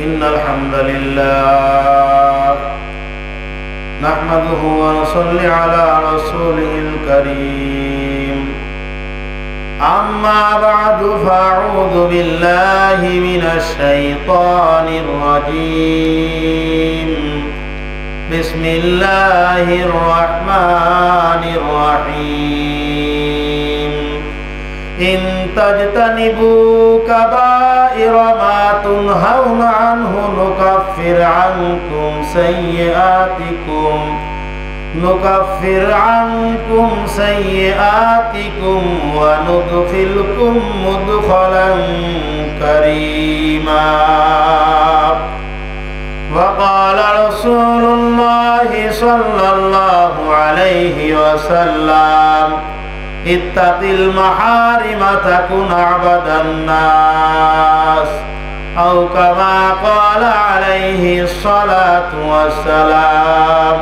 إن الحمد لله نحمده ونصلي على رسوله الكريم أما بعد فأعوذ بالله من الشيطان الرجيم بسم الله الرحمن الرحيم إن تجتنبوا كبائر ما تنهون عنه نكفر عنكم سيئاتكم وندخلكم مدخلا كريما وقال رسول الله صلى الله عليه وسلم اتق المحارم تكن أعبد الناس أو كما قال عليه الصلاة والسلام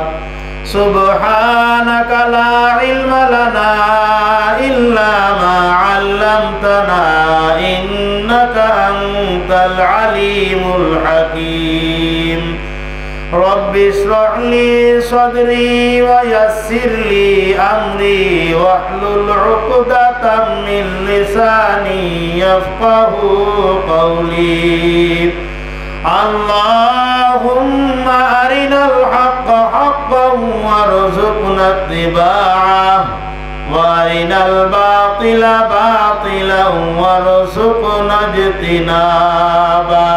سبحانك لا علم لنا إلا ما علمتنا إنك أنت العليم الحكيم رب اشرح لي صدري ويسر لي أمري واحلل عقدة من لساني يفقه قولي اللهم أرنا الحق حقا وارزقنا اتباعه وأرنا الباطل باطلا وارزقنا اجتنابه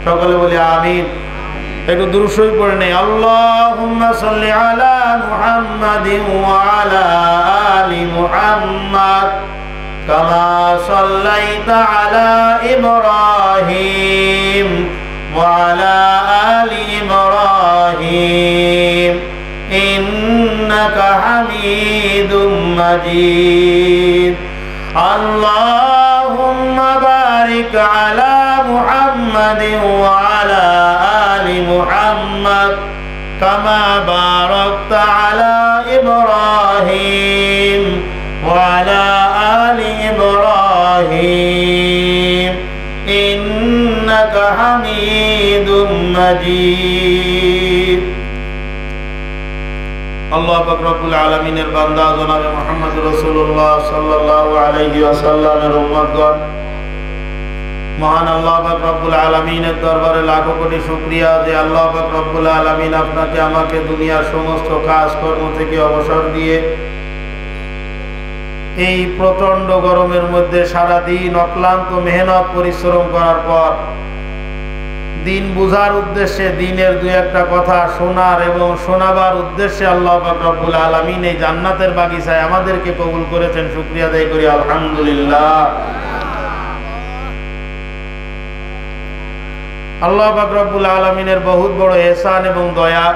সকলে বলি আমিন। একটু দুরূদ শরীফ পড়ে নেই। আল্লাহুম্মা সাল্লি আলা মুহাম্মাদিন ওয়া আলা আলি মুহাম্মাদ কামা সাল্লাইতা আলা ইব্রাহিম ওয়া আলা আলি ইব্রাহিম ইন্নাকা হামিদুম মাজিদ। আল্লাহুম্মা বারিক আলা মুহাম্মাদিন ওয়া আলা محمد كما باركت على إبراهيم وعلى آل إبراهيم إنك حميد مجيد। আল্লাহ পাক রব্বুল আলামিনের বান্দা জনাবে মুহাম্মদ রাসূলুল্লাহ সাল্লাল্লাহু আলাইহি ওয়াসাল্লামের উম্মতগণ, মহান আল্লাহ পাক রব্বুল আলামিনের দরবারে লাখো কোটি শুকরিয়া যে আল্লাহ পাক রব্বুল আলামিন আপনাকে আমাকে দুনিয়ার সমস্ত কাজকর্ম থেকে অবসর দিয়ে এই প্রচণ্ড গরমের মধ্যে সারাদিন অক্লান্ত মেহনত পরিশ্রম করার পর দিন বুঝার উদ্দেশ্যে দিনের দুই একটা কথা শোনার এবং শোনাবার উদ্দেশ্যে আল্লাহ পাক রব্বুল আলামিন এই জান্নাতের বাগিচায় আমাদেরকে কবুল করেছেন। শুকরিয়া আদায় করি আলহামদুলিল্লাহ। আল্লাহ পাক রব্বুল আলামিনের বহুত বড় ইহসান এবং দয়া।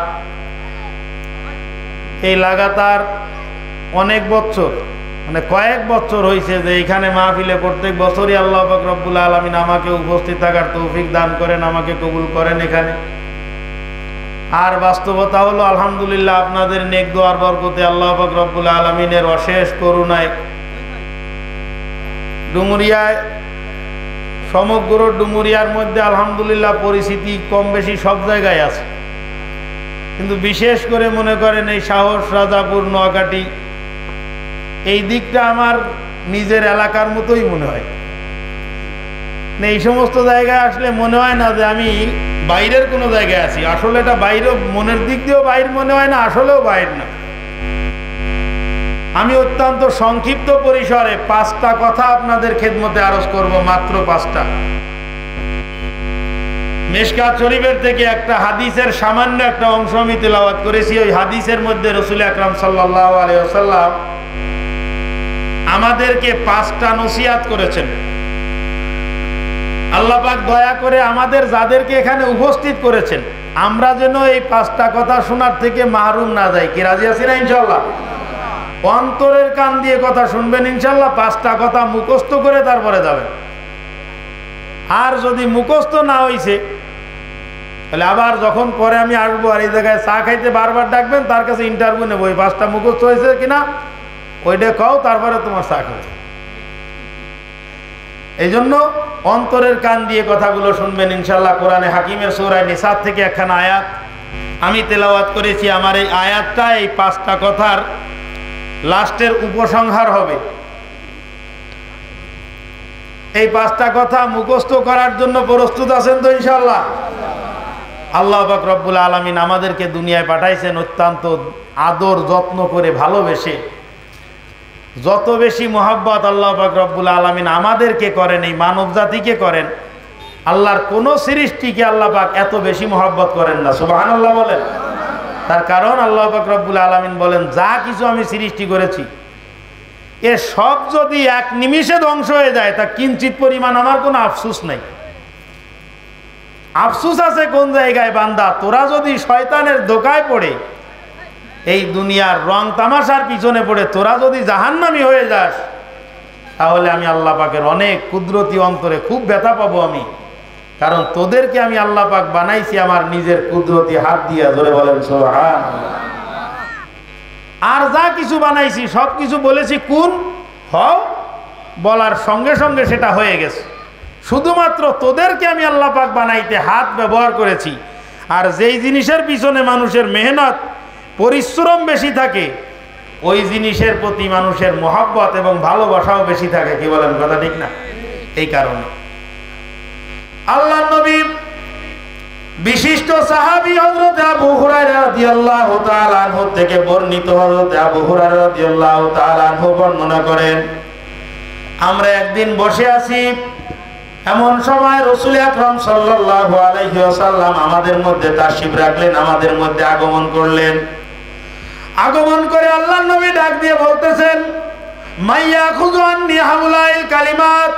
এই লাগাতার অনেক বছর কয়েক বছর হয়েছে যে এখানে মাহফিলে প্রত্যেক বছরই আল্লাহ পাক রব্বুল আলামিন আমাকে উপস্থিত থাকার তৌফিক দান করেন, আমাকে কবুল করেন এখানে। আর বাস্তবতা হলো আলহামদুলিল্লাহ আপনাদের নেক দোয়ার বরকতে আল্লাহ পাক রব্বুল আলামিনের অশেষ করুণায় ডুমুরিয়ায়, সমগ্র ডুমুরিয়ার মধ্যে আলহামদুলিল্লাহ পরিস্থিতি কম বেশি সব জায়গায় আছে, কিন্তু বিশেষ করে মনে করেন এই সাহস, রাজাপুর, নোয়াকাটি এই দিকটা আমার নিজের এলাকার মতোই মনে হয়। এই সমস্ত জায়গায় আসলে মনে হয় না যে আমি বাইরের কোনো জায়গায় আছি। আসলে এটা বাইরে, মনের দিক দিয়েও বাইর মনে হয় না, আসলেও বাইর না। আমি অত্যন্ত সংক্ষিপ্ত পরিসরে 5টা কথা আপনাদের খেদমতে আরজ করব, মাত্র 5টা। মিশকাত শরীফের থেকে একটা হাদিসের সামান্য একটা অংশ আমি তেলাওয়াত করেছি। ওই হাদিসের মধ্যে রাসূল আকরাম সাল্লাল্লাহু আলাইহি ওয়াসাল্লাম আমাদেরকে 5টা নসিহত করেছেন। আল্লাহ পাক দয়া করে আমাদের যাদেরকে এখানে উপস্থিত করেছেন আমরা যেন এই 5টা কথা শোনার থেকে মাহরুম না যাই। কি রাজি আছি না ইনশাআল্লাহ? অন্তরের কান দিয়ে কথা শুনবেন ইনশাআল্লাহ। 5টা কথা মুখস্থ করে তারপরে যাবেন। আর যদি মুখস্থ না হইছে তাহলে আবার যখন পরে আমি আসবো আর এই জায়গায় চা খাইতে বারবার ডাকবেন, তার কাছে ইন্টারভিউ নেবো ওই 5টা মুখস্থ হয়েছে কিনা ওইটা কও, তারপরে তোমার চা খাবে। এই জন্য অন্তরের কান দিয়ে কথাগুলো শুনবেন ইনশাল্লাহ। কোরআনে হাকিমের সূরা নিসা থেকে একখানা আয়াত আমি তেলাওয়াত করেছি। আমার এই আয়াতটা এই 5টা কথার লাস্টের উপসংহার হবে। এই 5টা কথা মুখস্থ করার জন্য প্রস্তুত আছেন তো ইনশাল্লাহ? আল্লাহ পাক রব্বুল আলামিন আমাদেরকে দুনিয়ায় পাঠাইছেন অত্যন্ত আদর যত্ন করে ভালোবেসে। যত বেশি মোহাব্বত আল্লাহ পাক রব্বুল আলামিন আমাদেরকে করেন, এই মানব জাতিকে করেন, আল্লাহর কোন সৃষ্টিকে আল্লাহ পাক এত বেশি মোহাব্বত করেন না। সুবহানাল্লাহ বলেন। তার কারণ আল্লাহ পাক রব্বুল আলামিন বলেন, যা কিছু আমি সৃষ্টি করেছি এ সব যদি এক নিমিষে ধ্বংস হয়ে যায় তা কিঞ্চিত পরিমাণ আমার কোনো আফসোস নাই। আফসোস আছে কোন জায়গায়? বান্দা, তোরা যদি শয়তানের ধোঁকায় পড়ে এই দুনিয়ার রং তামাশার পিছনে পড়ে তোরা যদি জাহান্নামী হয়ে যাস, তাহলে আমি আল্লাহ পাকের অনেক কুদরতি অন্তরে খুব ব্যথা পাবো আমি। কারণ তোদেরকে আমি আল্লাহ পাক বানাইছি আমার নিজের কুদরতি হাত দিয়া। ধরে বলেন সুবহানাল্লাহ। আর যা কিছু বানাইছি সব কিছু বলেছি কুন হও, বলার সঙ্গে সঙ্গে সেটা হয়ে গেছে। শুধুমাত্র তোদেরকে আমি আল্লাহ পাক বানাইতে হাত ব্যবহার করেছি। আর যেই জিনিসের পিছনে মানুষের মেহনত পরিশ্রম বেশি থাকে ওই জিনিসের প্রতি মানুষের মহব্বত এবং ভালোবাসাও বেশি থাকে। কি বলেন, কথা ঠিক না? এই কারণে আল্লাহর নবী বিশিষ্ট সাহাবী হযরত আবু হুরায়রা রাদিয়াল্লাহু তাআলা আনহু থেকে বর্ণিত, হযরত আবু হুরায়রা রাদিয়াল্লাহু তাআলা আনহু বর্ণনা করেন, আমরা একদিন বসে আছি, এমন সময় রাসূল আকরাম সাল্লাল্লাহু আলাইহি ওয়াসাল্লাম আমাদের মধ্যে তাশরিফ রাখলেন, আমাদের মধ্যে আগমন করলেন। আগমন করে আল্লাহর নবী ডাক দিয়ে বলতেছেন, মাইয়া খুযু আন্নি হাউলাইল কালিমাত,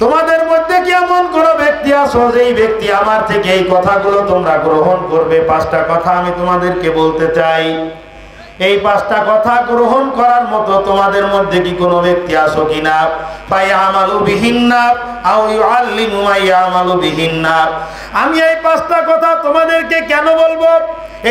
তোমাদের মধ্যে কি এমন কোন ব্যক্তি আছো যেই ব্যক্তি আমার থেকে এই কথাগুলো তোমরা গ্রহণ করবে? 5টা কথা আমি তোমাদেরকে বলতে চাই। এই 5টা কথা গ্রহণ করার মতো তোমাদের মধ্যে কি কোনো ব্যক্তি আছো কিনা? ফায়ামালু বিহিন্না আও ইউআল্লিমু মাইয়ামালু বিহিন্না। আমি এই 5টা কথা তোমাদেরকে কেন বলবো?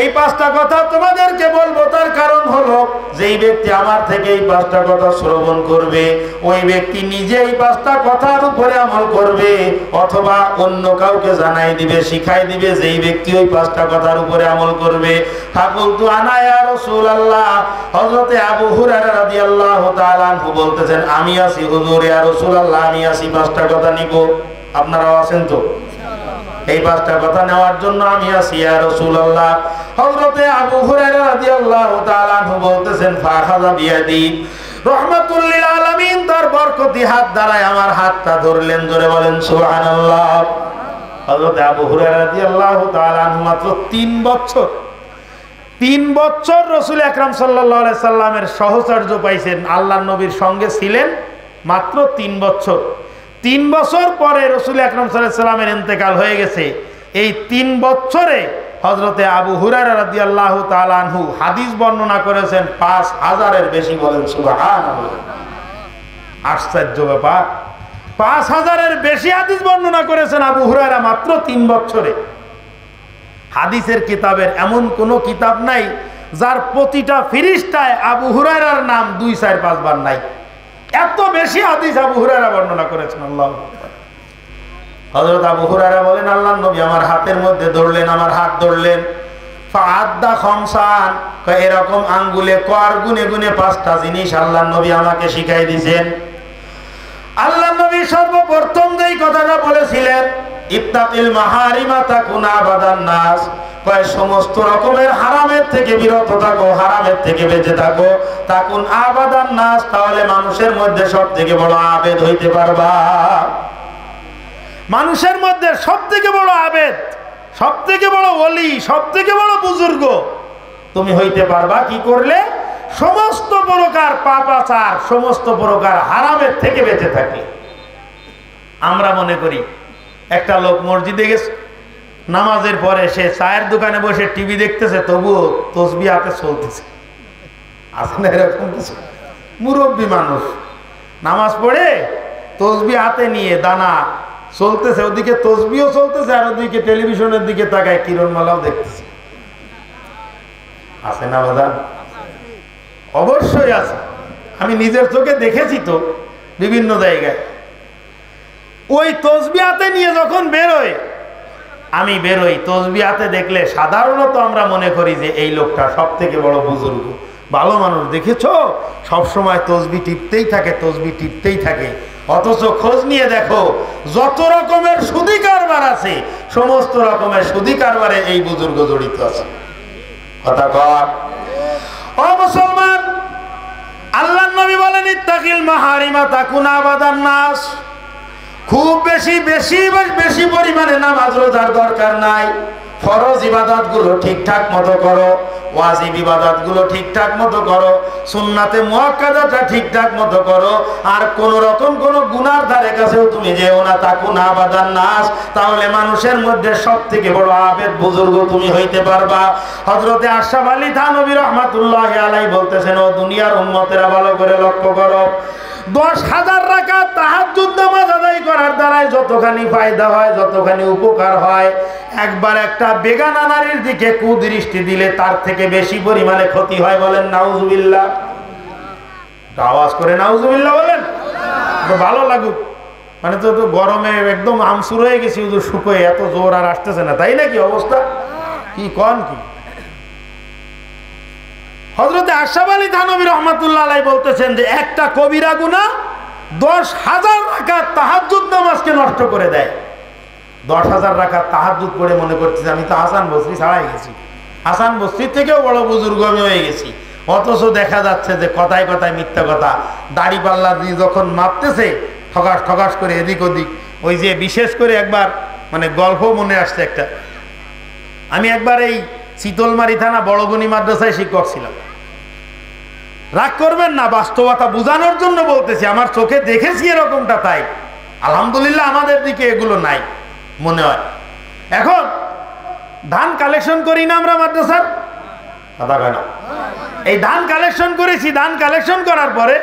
এই 5টা কথা তোমাদেরকে বলবো তার কারণ হলো, যেই ব্যক্তি আমার থেকে এই 5টা কথা শ্রবণ করবে ওই ব্যক্তি নিজে এই 5টা কথার উপরে আমল করবে, অথবা অন্য কাউকে জানাই দিবে, শিখাই দিবে, যেই ব্যক্তি ওই 5টা কথার উপরে আমল করবে। ফাকুলতু আনা ইয়া রাসূলুল্লাহ, হযরত আবু হুরায়রা রাদিয়াল্লাহু তাআলা আনহু বলতেছেন, আমি আছি হুজুর, ইয়া রাসূলুল্লাহ, আমি আছি 5টা কথা নিব। আপনারাও আছেন তো? এই 5টা কথা নেওয়ার জন্য আমি আছি ইয়া রাসূলুল্লাহ। হযরত আবু হুরায়রা রাদিয়াল্লাহু তাআলা আনহু বলতেছেন, ফাখাযা বিয়াদি, রাহমাতুল লিল আলামিন তার বরকতি হাত দ্বারা আমার হাতটা ধরলেন। জোরে বলেন সুবহানাল্লাহ। হযরত আবু হুরায়রা রাদিয়াল্লাহু তাআলা আনহু মাত্র 3 বছর রাসূল আকরাম সাল্লাল্লাহু আলাইহি সাল্লামের সহচর্য পাইছেন, আল্লাহর নবীর সঙ্গে ছিলেন মাত্র 3 বছর। 3 বছর পরে রাসূল আকরাম সাল্লাল্লাহু আলাইহি সাল্লামের ইন্তেকাল হয়ে গেছে। এই 3 বছরে হযরতে আবু হুরায়রা রাদিয়াল্লাহু তাআলা আনহু হাদিস বর্ণনা করেছেন 5000-এর বেশি। বলেন সুবহানাল্লাহ। আশ্চর্য ব্যাপার, 5000-এর বেশি হাদিস বর্ণনা করেছেন আবু হুরায়রা মাত্র 3 বছরে। হাদিসের কিতাবের এমন কোন কিতাব নাই যার প্রতিটা ফিরিস্তায় আবু হুরায়রার নাম 2, 4, 5 বার নাই। এত বেশি হাদিস আবু হুরায়রা বর্ণনা করেছেন। আল্লাহু আকবার। হযরত আবু হুরায়রা বলেন, আল্লাহর নবী আমার হাতের মধ্যে ধরলেন, আমার হাত ধরলেন, ফাআদ্দা খামসান, এরকম আঙ্গুলে কর গুনে গুনে 5টা জিনিস আল্লাহর নবী আমাকে শিখাই দিয়েছেন। আল্লাহর নবী সর্বপ্রথম যেই কথাটা বলেছিলেন, ইত্তাকিল মাহারিমা তাকুনা আবাদান নাস, সমস্ত রকমের হারামের থেকে বিরত থাকো, হারামের থেকে বেঁচে থাকো, তাকুন আবাদান নাস, তাহলে মানুষের মধ্যে সব থেকে বড় আবেদ হইতে পারবা। মানুষের মধ্যে সব থেকে বড় আবেদ, সব থেকে বড় ওলি, সব থেকে বড় বুজুর্গ তুমি হইতে পারবা কি করলে? সমস্ত প্রকার পাপাচার, সমস্ত প্রকার হারামের থেকে বেঁচে থাকে। আমরা মনে করি একটা লোক মসজিদে গেছে, নামাজের পরে সে চায়ের দোকানে বসে টিভি দেখতেছে, তবুও তসবিহ হাতে চলতেছে। আছে না এরকম কিছু? মুরব্বী মানুষ নামাজ পড়ে তসবিহ হাতে নিয়ে দানা চলতেছে, ওদিকে তসবিহও চলতেছে আর ওদিকে টেলিভিশনের দিকে তাকায় কিরণমালাও দেখতেছে। আছে না বাদান? অবশ্যই আছে। আমি নিজের চোখে দেখেছি তো বিভিন্ন জায়গায়। ওই তসবিহ হাতে নিয়ে যখন বেরোয়, আমি বেরোই, তসবিহ হাতে দেখলে সাধারণত আমরা মনে করি যে এই লোকটা সব থেকে বড় বুজুর্গ, ভালো মানুষ, দেখেছো সবসময় তসবিহ টিপতেই থাকে, তসবিহ টিপতেই থাকে। অথচ খোঁজ নিয়ে দেখো যত রকমের সুদী কারবার আছে, সমস্ত রকমের সুদী কারবারে এই বুজুর্গ জড়িত আছে। কথা কর ও মুসলমান, আল্লাহর নবী বলেন ইত্তাকিল মাহারিমা তাকুনা আবাদান নাস। খুব বেশি পরিমাণে নামাজ রোজার দরকার নাই। ফরজ ইবাদত গুলো ঠিকঠাক মতো করো, ওয়াজিব ইবাদত গুলো ঠিকঠাক মতো করো, সুন্নাতে মুআক্কাদাটা ঠিকঠাক মতো করো, আর কোন রকম কোন গুনার ধারে কাছেও তুমি যেও না, তাকুনা আবাদান নাস। তাহলে মানুষের মধ্যে সবথেকে বড় আবেদ বুজুর্গ তুমি হইতে পারবা। হযরতে আশরাফ আলী থানভী রাহমাতুল্লাহি আলাইহি বলতেছেন, ও দুনিয়ার উম্মতেরা ভালো করে লক্ষ্য করো, 10,000 রাকাত তাহাজ্জুদ নামাজ আদায় করার দ্বারাই যতখানি ফায়দা হয়, যতখানি উপকার হয়, একবার একটা বেগানা নারীর দিকে কুদৃষ্টি দিলে তার থেকে বেশি পরিমাণে ক্ষতি হয়। বলেন নাউজুবিল্লাহ। আওয়াজ করে নাউজুবিল্লাহ বলেন, ভালো লাগুক। মানে তো গরমে একদম আমসুর হয়ে গেছি, শুকোয় এত জোর আর আসতেছে না, তাই নাকি অবস্থা? কি কন কি? হযরতে আশরাফ আলী থানভী রাহমাতুল্লাহ আলাইহি বলতেছেন যে একটা কবিরা গুনাহ 10,000 রাকাত তাহাজ্জুদ নামাজকে নষ্ট করে দেয়। 10,000 রাকাত তাহাজ্জুদ পড়ে মনে করতেছে আমি তো হাসান বসরি ছাড়াই গেছি, হাসান বসরির থেকেও বড় বুজুর্গ আমি হয়ে গেছি। অথচ দেখা যাচ্ছে যে কথায় কথায় মিথ্যা কথা, দাড়ি পাল্লা দিয়ে যখন মাপতেছে ঠকাস ঠকাস করে এদিক ওদিক। ওই যে বিশেষ করে একবার মানে গল্প মনে আসছে একটা, আমি একবার এই শীতলমারি থানা বড়গনি মাদ্রাসায় শিক্ষক ছিলাম। রাগ করবেন না, বাস্তবতা বোঝানোর জন্য বলতেছি, আমার চোখে দেখেছি এরকমটা, তাই আলহামদুলিল্লাহ আমাদের দিকে এগুলো নাই মনে হয়। এখন ধান কালেকশন করি না আমরা মাদ্রাসার, এই ধান কালেকশন করেছি। ধান কালেকশন করার পরে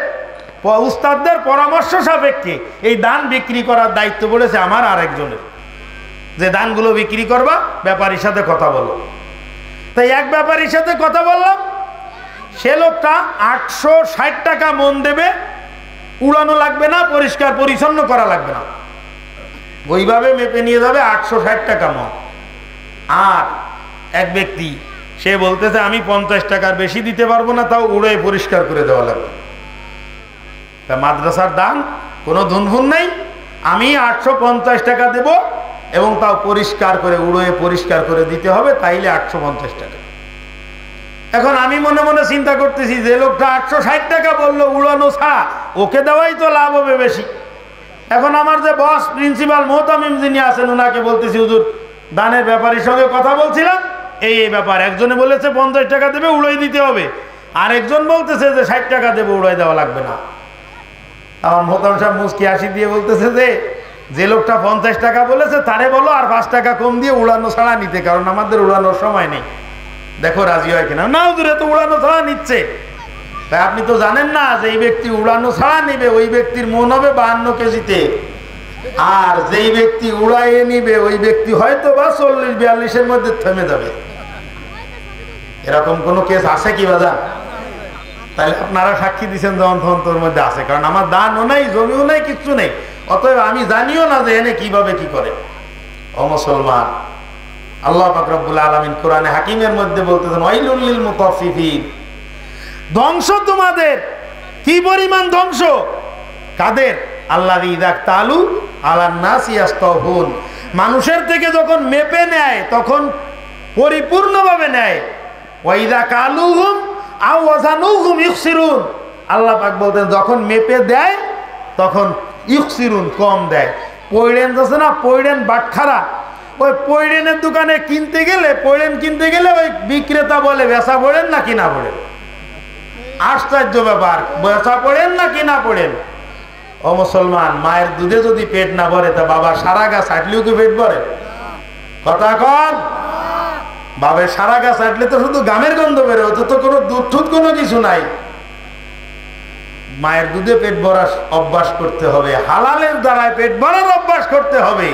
উস্তাদদের পরামর্শ সাপেক্ষে এই ধান বিক্রি করার দায়িত্ব পড়েছে আমার আরেকজনের, যে ধানগুলো বিক্রি করবা ব্যাপারীর সাথে কথা বলো। তাই এক ব্যাপারীর সাথে কথা বললাম, সে লোকটা 860 টাকা মন দেবে, উড়ানো লাগবে না, পরিষ্কার পরিচ্ছন্ন করা লাগবে না, ওইভাবে মেপে নিয়ে যাবে 860 টাকা মন। আর এক ব্যক্তি সে বলতেছে আমি 50 টাকার বেশি দিতে পারবো না, তাও উড়ে পরিষ্কার করে দেওয়া লাগবে। তা মাদ্রাসার দান কোনো ধুনভুন নাই, আমি 850 টাকা দেব এবং তাও পরিষ্কার করে উড়ে পরিষ্কার করে দিতে হবে, তাইলে 850 টাকা। এখন আমি মনে মনে চিন্তা করতেছি, যে লোকটা 860 টাকা বললো উড়ানো ছাড়া, ওকে দেওয়াই তো লাভ হবে বেশি। এখন আমার যে বস প্রিন্সিপাল মোহতামিম যিনি আছেন, ওনাকে বলতেছি হুজুর দানের ব্যাপারীর সঙ্গে কথা বলছিলাম, এই ব্যাপার, একজনে বলেছে 50 টাকা দেবে উড়াই দিতে হবে, আর একজন বলতেছে যে 60 টাকা দেবে উড়াই দেওয়া লাগবে না। আমার মোহতাম সাহেব মুস্কি হাসি দিয়ে বলতেছে যে লোকটা 50 টাকা বলেছে তারে বলো আর 5 টাকা কম দিয়ে উড়ানো ছাড়া নিতে, কারণ আমাদের উড়ানোর সময় নেই। দেখো রাজি হয় কিনা। না হুজুর তো উড়ানো ছাড়া নিচ্ছে। তাই আপনি তো জানেন না যে এই ব্যক্তি উড়ানো ছাড়া নিবে, ওই ব্যক্তির মন হবে 52 কেজিতে, আর যেই ব্যক্তি উড়াইয়ে নিবে ওই ব্যক্তি হয়তো বা 40-42-এর মধ্যে থেমে যাবে। এরকম কোন কেস আছে কি বাজার? তাহলে আপনারা সাক্ষী দিচ্ছেন যে অন্তর মধ্যে আছে, কারণ আমার দানও নাই, জমিও নাই, কিচ্ছু নেই, অতএব আমি জানিও না যে এনে কিভাবে কি করে। ও মুসলমান, আল্লাহ পাক রব্বুল আলামিন কোরআনে হাকিমের মধ্যে বলতেছেন ওয়াইলুল লিল মুতাফফিফিন, ধ্বংস তোমাদের। কি পরিমাণ ধ্বংস? কাদের? আল্লাযী ইযা তালু আলান নাসি ইয়াস্তাহুন, মানুষের থেকে যখন মেপে নেয় তখন পরিপূর্ণভাবে নেয়। ওয়া ইযা কালুহুম আও ওয়াজানুহুম ইখসিরুন, আল্লাহ পাক বলতেন যখন মেপে দেয় তখন ইখসিরুন, কম দেয়। পয়ড়েন আছে না, পয়ড়েন বাটখারা, ওই পয়ড়েনের দোকানে কিনতে গেলে, পয়ড়েন কিনতে গেলে ওই বিক্রেতা বলে বেচা পড়েন না কিনা পড়েন। আশ্চর্য ব্যাপার, বেচা পড়েন না কিনা পড়েন। ও মুসলমান, মায়ের দুধে যদি পেট না ভরে তা বাবার সারা গাছ হাঁটলেও কি পেট ভরে? কথা কন। বাবার সারা গাছ হাঁটলে তো শুধু গামের গন্ধ বেরো, তো কোনো দুধ টুধ কোনো কিছু নাই। মায়ের দুধে পেট ভরার অভ্যাস করতে হবে, হালালের দ্বারায় পেট ভরার অভ্যাস করতে হবে।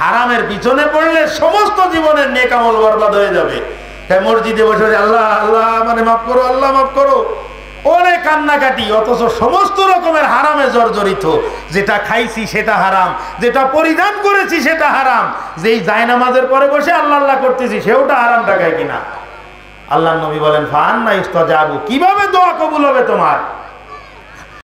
হারামের পিছনে পড়লে সমস্ত জীবনের নেক আমল বরবাদ হয়ে যাবে। মসজিদে বসে আল্লাহ আল্লাহ মানে মাফ করো, আল্লাহ মাফ করো, অনেক কান্নাকাটি, অথচ সমস্ত রকমের হারামে জর্জরিত। যেটা খাইছি সেটা হারাম, যেটা পরিধান করেছি সেটা হারাম, যেই জায়নামাজের পরে বসে আল্লাহ আল্লাহ করতেছি সেওটা হারাম টাকায় কিনা। আল্লাহর নবী বলেন ফান্না ইস্তাজাবু, কিভাবে দোয়া কবুল হবে তোমার?